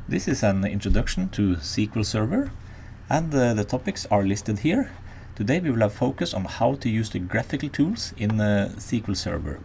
This is an introduction to SQL Server, and the topics are listed here. Today we will have focus on how to use the graphical tools in SQL Server.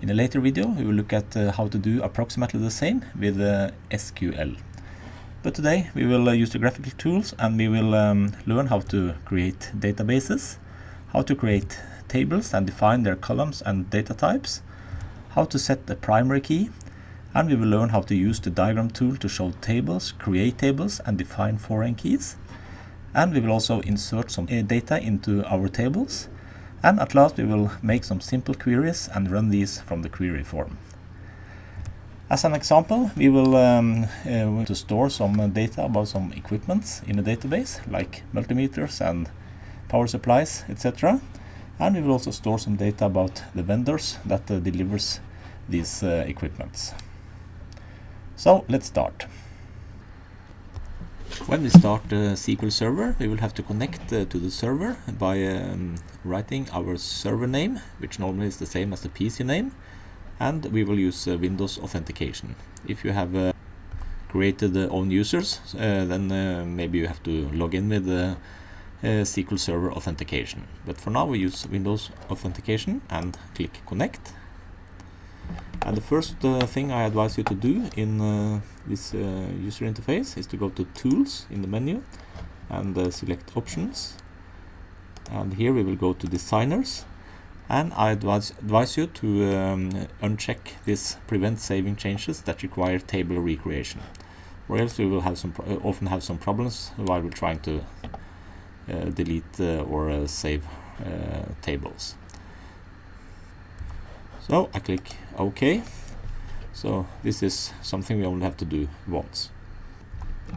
In a later video we will look at how to do approximately the same with SQL. But today we will use the graphical tools, and we will learn how to create databases, how to create tables and define their columns and data types, how to set the primary key, and we will learn how to use the diagram tool to show tables, create tables and define foreign keys. And we will also insert some data into our tables. And at last we will make some simple queries and run these from the query form. As an example, we will want to store some data about some equipments in a database, like multimeters and power supplies, etc. And we will also store some data about the vendors that delivers these equipments. So let's start. When we start the SQL Server, we will have to connect to the server by writing our server name, which normally is the same as the PC name, and we will use Windows authentication. If you have created own users, then maybe you have to log in with SQL Server authentication. But for now we use Windows authentication and click connect. And the first thing I advise you to do in this user interface is to go to Tools in the menu and select Options. And here we will go to Designers. And I advise you to uncheck this Prevent Saving Changes that require table recreation, or else we will have often have some problems while we're trying to delete or save tables. So I click OK. So this is something we only have to do once.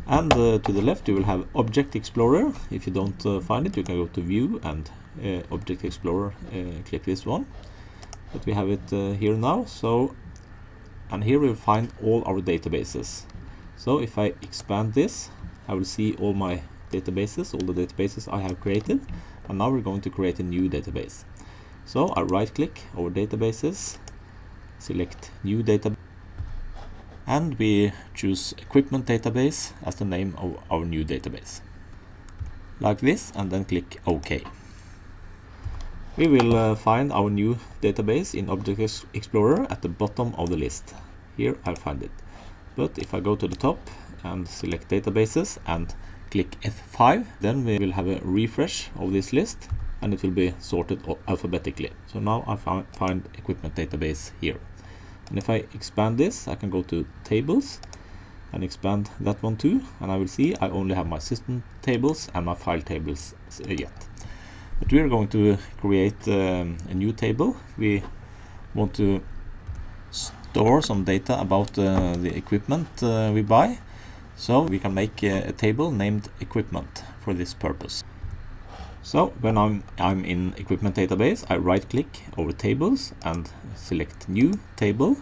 And to the left you will have Object Explorer. If you don't find it, you can go to View and Object Explorer, click this one. But we have it here now. So, and here we will find all our databases. So if I expand this, I will see all my databases, all the databases I have created. And now we're going to create a new database. So I right click over databases, select new database, and we choose equipment database as the name of our new database. Like this, and then click OK. We will find our new database in Object Explorer at the bottom of the list. Here I'll find it. But if I go to the top and select databases and click F5, then we will have a refresh of this list, and it will be sorted alphabetically. So now I find equipment database here. And if I expand this, I can go to tables and expand that one too, and I will see I only have my system tables and my file tables yet. But we are going to create a new table. We want to store some data about the equipment we buy, so we can make a table named equipment for this purpose. So when I'm in equipment database, I right click over tables and select new table,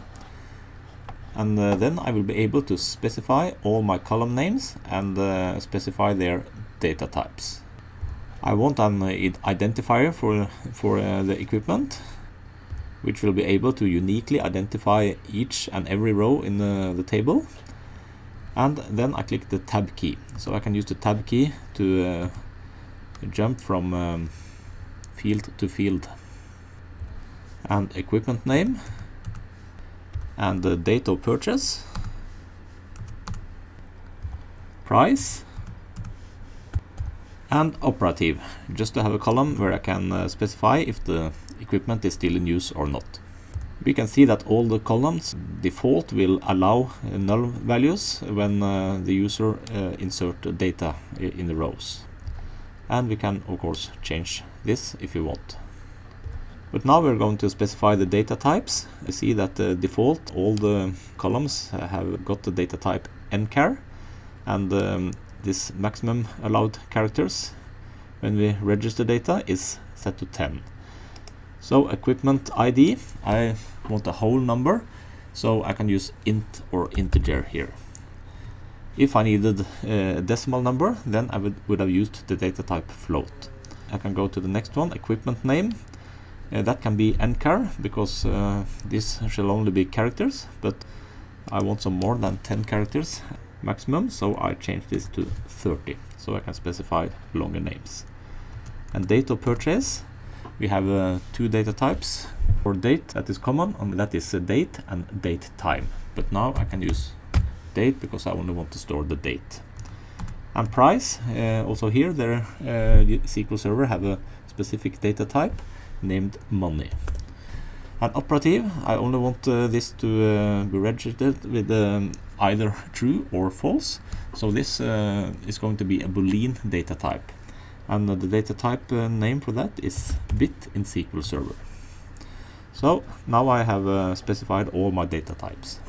and then I will be able to specify all my column names and specify their data types. I want an identifier for the equipment, which will be able to uniquely identify each and every row in the table. And then I click the tab key, so I can use the tab key to jump from field to field. And equipment name, and the date of purchase, price, and operative, just to have a column where I can specify if the equipment is still in use or not. We can see that all the columns default will allow null values when the user insert data in the rows. And we can of course change this if you want. But now we're going to specify the data types. You see that the default, all the columns have got the data type nchar, and this maximum allowed characters when we register data is set to 10. So equipment ID, I want a whole number, so I can use int or integer here. If I needed a decimal number, then I would have used the data type float. I can go to the next one, equipment name. That can be nchar, because this shall only be characters, but I want some more than 10 characters. maximum, so I change this to 30, so I can specify longer names. And date of purchase, we have two data types. For date, that is common, and that is date and date time. But now I can use date because I only want to store the date. And price, also here, SQL Server have a specific data type named money. And operative, I only want this to be registered with either true or false. So this is going to be a Boolean data type. And the data type name for that is bit in SQL Server. So now I have specified all my data types.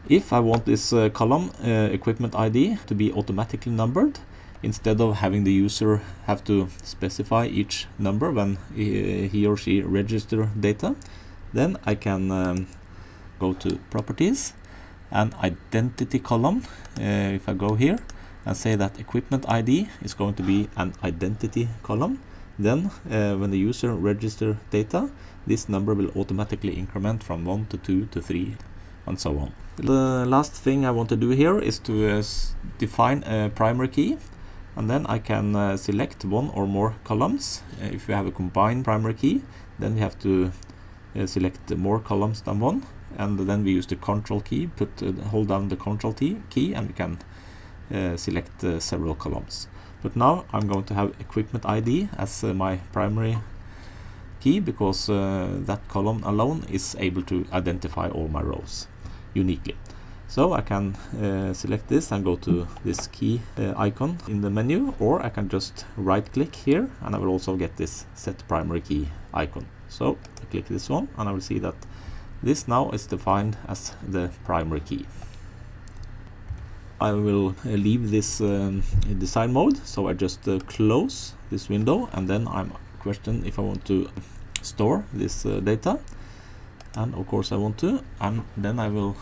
If I want this column equipment ID to be automatically numbered, instead of having the user have to specify each number when he or she register data, then I can go to properties and identity column. If I go here and say that equipment ID is going to be an identity column, then when the user register data, this number will automatically increment from 1 to 2 to 3 and so on. The last thing I want to do here is to define a primary key, and then I can select one or more columns. If you have a combined primary key, then you have to select more columns than one, and then we use the control key, hold down the control key, and we can select several columns. But now I'm going to have equipment ID as my primary key, because that column alone is able to identify all my rows uniquely. So I can select this and go to this key icon in the menu, or I can just right click here and I will also get this set primary key icon. So I click this one and I will see that this now is defined as the primary key. I will leave this design mode, so I just close this window, and then I'm questioned if I want to store this data, and of course I want to, and then I will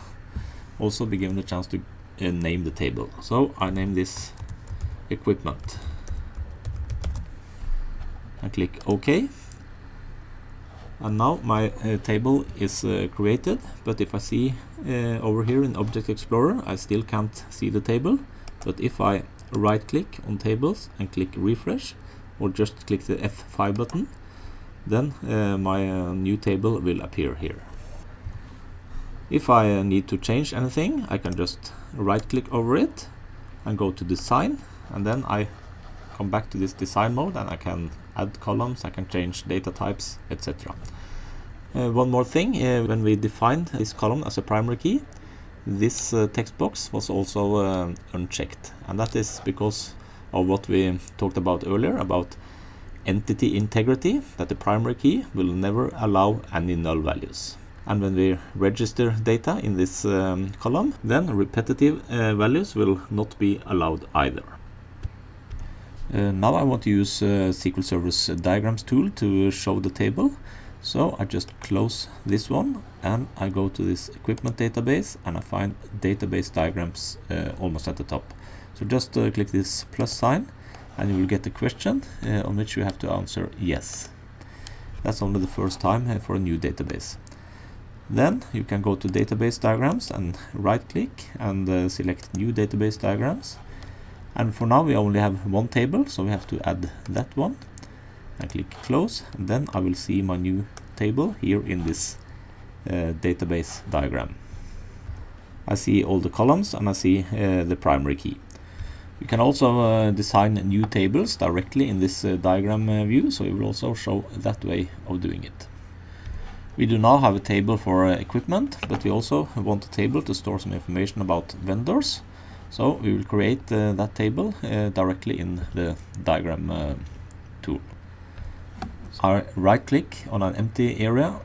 also be given the chance to name the table. So I name this equipment. I click OK. And now my table is created, but if I see over here in Object Explorer, I still can't see the table. But if I right click on tables and click refresh, or just click the F5 button, then my new table will appear here. If I need to change anything, I can just right click over it and go to design, and then I come back to this design mode and I can add columns, I can change data types, etc. One more thing, when we defined this column as a primary key, this text box was also unchecked, and that is because of what we talked about earlier about entity integrity, that the primary key will never allow any null values. And when we register data in this column, then repetitive values will not be allowed either. Now I want to use SQL Server's diagrams tool to show the table. So I just close this one and I go to this equipment database and I find database diagrams almost at the top. So just click this plus sign and you will get a question on which you have to answer yes. That's only the first time for a new database. Then you can go to database diagrams and right click and select new database diagrams. And for now we only have one table, so we have to add that one. I click close, and then I will see my new table here in this database diagram. I see all the columns and I see the primary key. We can also design new tables directly in this diagram view, so it will also show that way of doing it. We do now have a table for equipment, but we also want a table to store some information about vendors. So we will create that table directly in the diagram tool. I right click on an empty area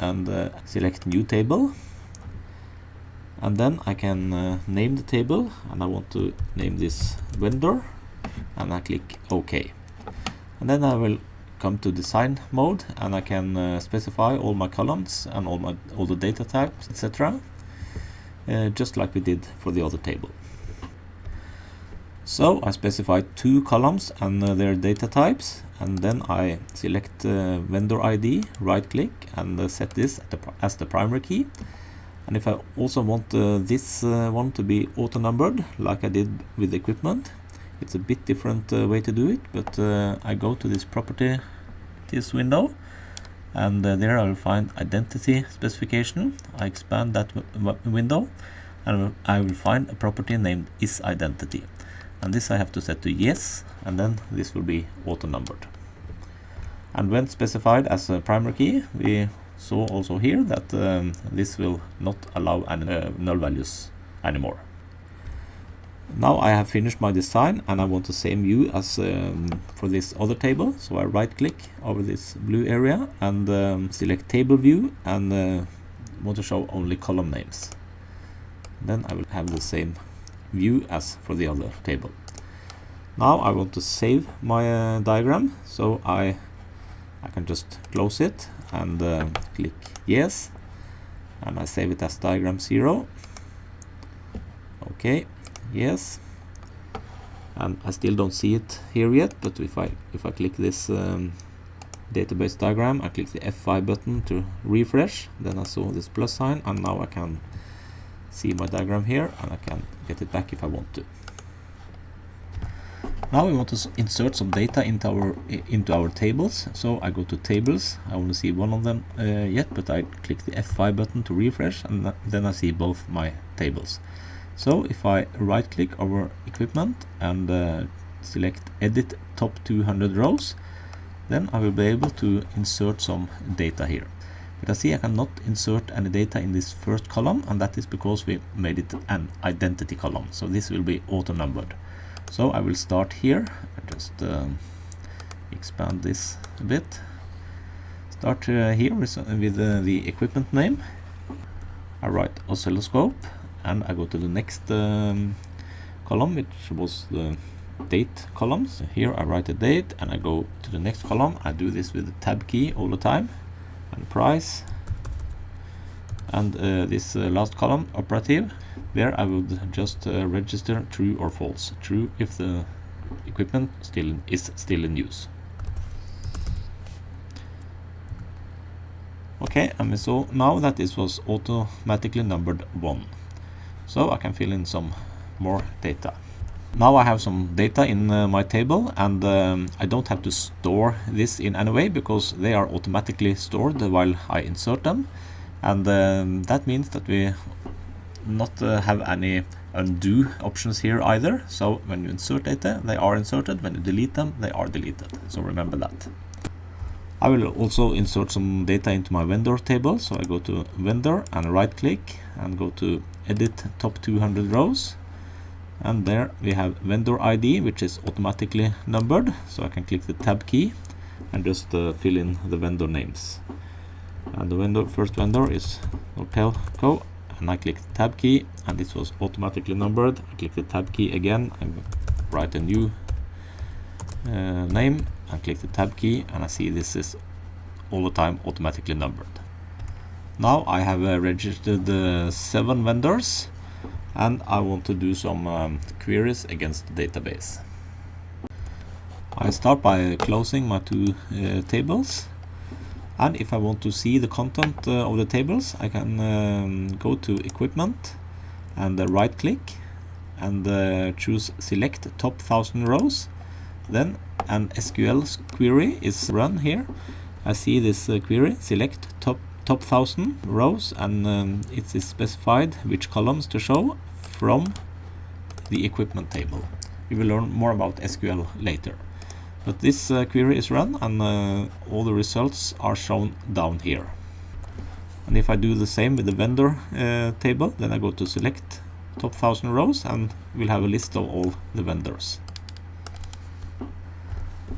and select new table. And then I can name the table, and I want to name this vendor, and I click OK. And then I will come to design mode and I can specify all my columns and all the data types, etc. Just like we did for the other table. So I specified two columns and their data types, and then I select vendor ID, right click and set this as the primary key. And if I also want this one to be auto-numbered, like I did with the equipment, it's a bit different way to do it, but I go to this properties window, and there I will find identity specification. I expand that window, and I will find a property named isIdentity. And this I have to set to yes, and then this will be auto-numbered. And when specified as a primary key, we saw also here that this will not allow any null values anymore. Now I have finished my design, and I want the same view as for this other table. So I right click over this blue area and select table view, and want to show only column names. Then I will have the same view as for the other table. Now I want to save my diagram, so I can just close it and click yes, and I save it as diagram 0. Okay, yes, and I still don't see it here yet, but if I click this database diagram, I click the F5 button to refresh, then I saw this plus sign, and now I can see my diagram here, and I can get it back if I want to. Now we want to insert some data into our tables, so I go to tables. I only see one of them yet, but I click the F5 button to refresh, and then I see both my tables. So if I right click over equipment and select edit top 200 rows, then I will be able to insert some data here. But I see I cannot insert any data in this first column, and that is because we made it an identity column, so this will be auto-numbered. So I will start here. I just expand this a bit. Start here with the equipment name. I write oscilloscope, and I go to the next column, which was the date column. So here I write the date, and I go to the next column. I do this with the tab key all the time, and price, and this last column, operative. There I would just register true or false. True if the equipment is still in use. Okay, and we saw now that this was automatically numbered 1. So I can fill in some more data. Now I have some data in my table, and I don't have to store this in any way because they are automatically stored while I insert them. And that means that we not have any undo options here either. So when you insert data, they are inserted. When you delete them, they are deleted. So remember that. I will also insert some data into my vendor table. So I go to vendor and right click and go to edit top 200 rows. And there we have vendor ID, which is automatically numbered. So I can click the tab key and just fill in the vendor names. And the first vendor is Nortelco, and I click the tab key, and this was automatically numbered. I click the tab key again and write a new name, and click the tab key, and I see this is all the time automatically numbered. Now I have registered 7 vendors, and I want to do some queries against the database. I start by closing my 2 tables. And if I want to see the content of the tables, I can go to equipment and right click and choose select top 1000 rows. Then an SQL query is run here. I see this query, select top 1000 rows, and it is specified which columns to show from the equipment table. We will learn more about SQL later. But this query is run, and all the results are shown down here. And if I do the same with the vendor table, then I go to select top 1000 rows, and we'll have a list of all the vendors.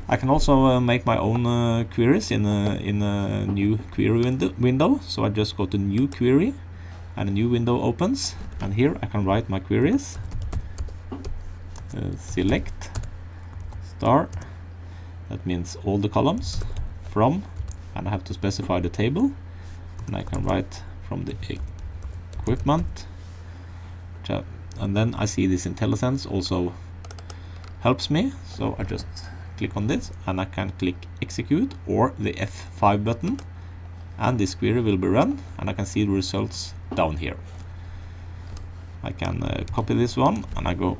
I can also make my own queries in a new query window. So I just go to new query, and a new window opens, and here I can write my queries. Select star. That means all the columns from, and I have to specify the table, and I can write from the equipment, and then I see this IntelliSense also helps me. So I just click on this, and I can click execute or the F5 button and this query will be run, and I can see the results down here. I can copy this one, and I go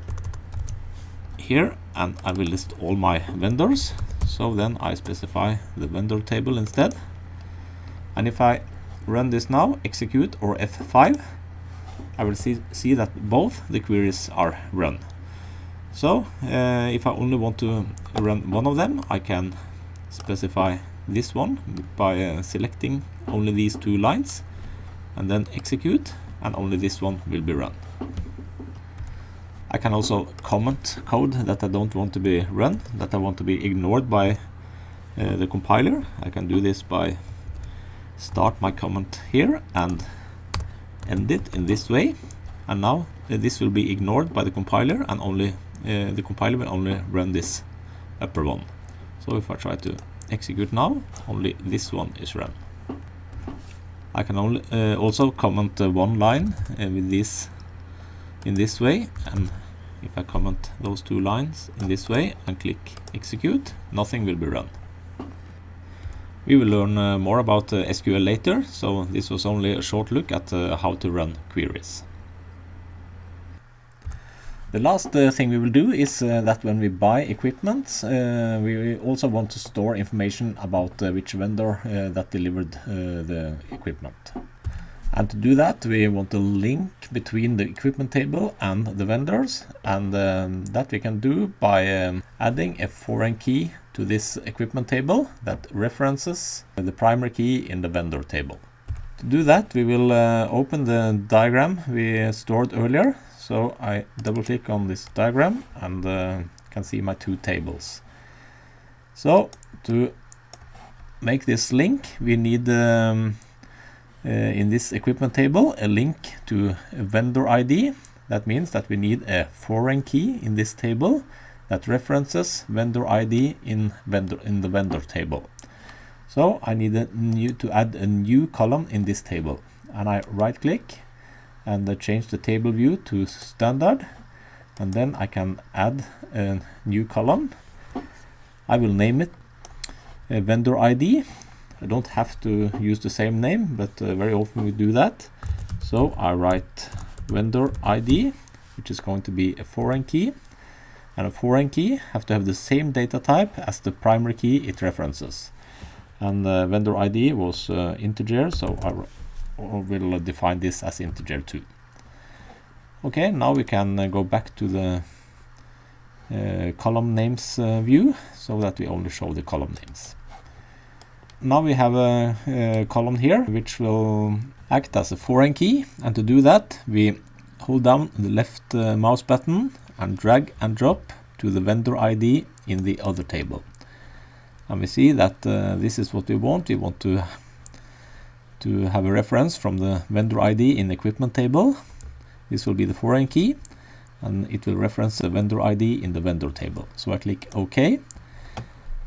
here, and I will list all my vendors. So then I specify the vendor table instead. And if I run this now, execute or F5, I will see that both the queries are run. So if I only want to run one of them, I can specify this one by selecting only these 2 lines and then execute, and only this one will be run. I can also comment code that I don't want to be run, that I want to be ignored by the compiler. I can do this by start my comment here and end it in this way, and now this will be ignored by the compiler, and only the compiler will only run this upper one. So if I try to execute now, only this one is run. I can only also comment one line with this in this way, and if I comment those 2 lines in this way and click execute, nothing will be run. We will learn more about SQL later, so this was only a short look at how to run queries. The last thing we will do is that when we buy equipment, we also want to store information about which vendor that delivered the equipment. And to do that, we want to link between the equipment table and the vendors, and that we can do by adding a foreign key to this equipment table that references the primary key in the vendor table. To do that, we will open the diagram we stored earlier. So I double click on this diagram and can see my 2 tables. So to make this link, we need in this equipment table a link to a vendor ID. That means that we need a foreign key in this table that references vendor ID in the vendor table. So I need to add a new column in this table, and I right click and change the table view to standard, and then I can add a new column. I will name it vendor ID. I don't have to use the same name, but very often we do that. So I write vendor ID, which is going to be a foreign key, and a foreign key have to have the same data type as the primary key it references. And vendor ID was integer, so I will define this as integer too. Okay, now we can go back to the column names view, so that we only show the column names. Now we have a column here which will act as a foreign key, and to do that we hold down the left mouse button and drag and drop to the vendor ID in the other table. And we see that this is what we want. We want to have a reference from the vendor ID in the equipment table. This will be the foreign key, and it will reference the vendor ID in the vendor table. So I click OK.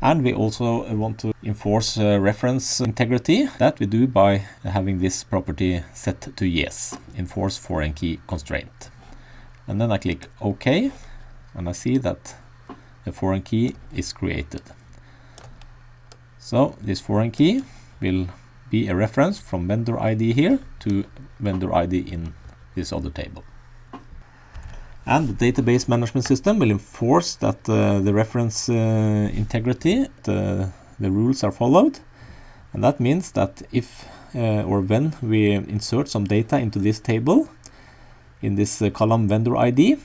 And we also want to enforce reference integrity. That we do by having this property set to yes, enforce foreign key constraint. And then I click OK, and I see that the foreign key is created. So this foreign key will be a reference from vendor ID here to vendor ID in this other table. And the database management system will enforce that the reference integrity, the rules are followed. And that means that if or when we insert some data into this table, in this column vendor ID,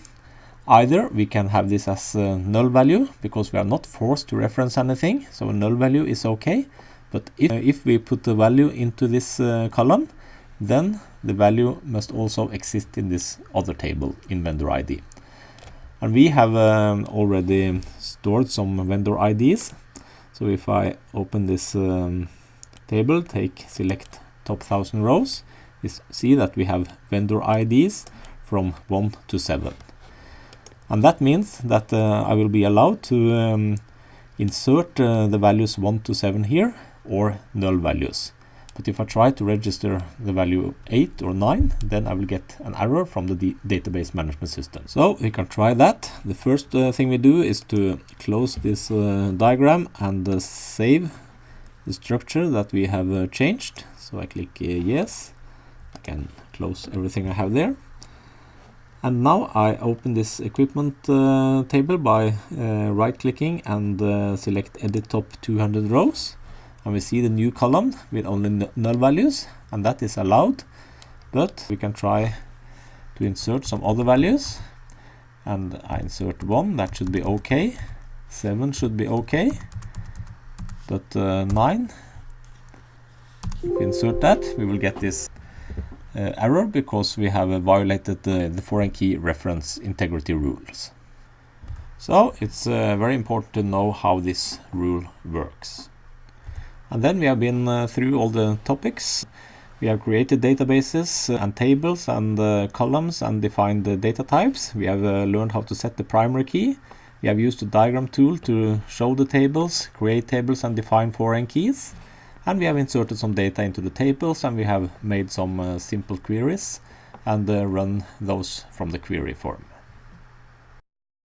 either we can have this as a null value because we are not forced to reference anything, so a null value is okay. But if we put the value into this column, then the value must also exist in this other table in vendor ID. And we have already stored some vendor IDs. So if I open this table, select top 1000 rows, we see that we have vendor IDs from 1 to 7. And that means that I will be allowed to insert the values 1 to 7 here, or null values. But if I try to register the value 8 or 9, then I will get an error from the database management system. So we can try that. The first thing we do is to close this diagram and save the structure that we have changed. So I click yes. I can close everything I have there. And now I open this equipment table by right-clicking and select Edit Top 200 Rows. And we see the new column with only null values, and that is allowed. But we can try to insert some other values. And I insert 1, that should be okay. 7 should be okay. But 9, if we insert that, we will get this error because we have violated the foreign key reference integrity rules. So it's very important to know how this rule works. And then we have been through all the topics. We have created databases and tables and columns and defined the data types. We have learned how to set the primary key. We have used the diagram tool to show the tables, create tables and define foreign keys. And we have inserted some data into the tables, and we have made some simple queries and run those from the query form.